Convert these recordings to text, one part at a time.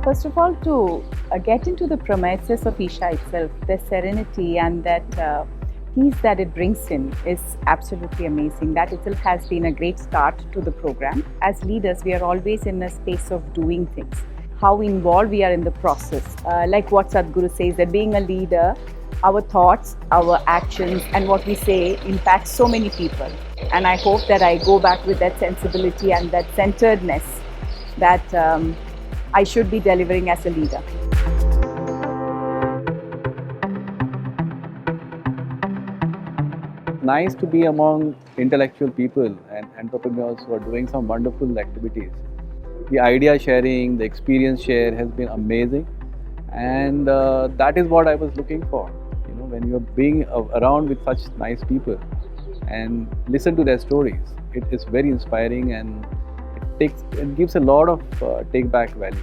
First of all, to get into the premises of Isha itself, the serenity and that peace that it brings in is absolutely amazing. That itself has been a great start to the program. As leaders, we are always in a space of doing things. How involved we are in the process. Like what Sadhguru says, that being a leader, our thoughts, our actions, and what we say impacts so many people. And I hope that I go back with that sensibility and that centeredness that I should be delivering as a leader. Nice to be among intellectual people and entrepreneurs who are doing some wonderful activities. The idea sharing, the experience share has been amazing, and that is what I was looking for. You know, when you're being around with such nice people and listen to their stories, it is very inspiring and it gives a lot of take back value.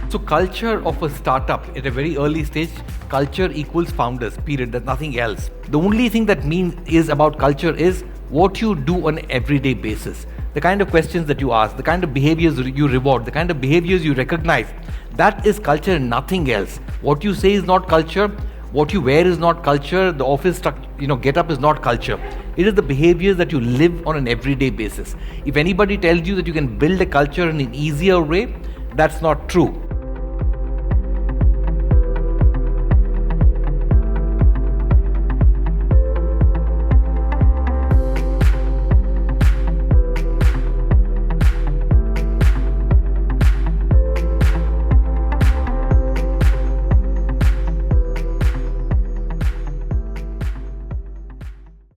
So culture of a startup at a very early stage, culture equals founders, period. There's nothing else. The only thing that is about culture is what you do on an everyday basis. The kind of questions that you ask, the kind of behaviors you reward, the kind of behaviors you recognize. That is culture and nothing else. What you say is not culture. What you wear is not culture. The office get up is not culture. It is the behaviors that you live on an everyday basis. If anybody tells you that you can build a culture in an easier way, that's not true.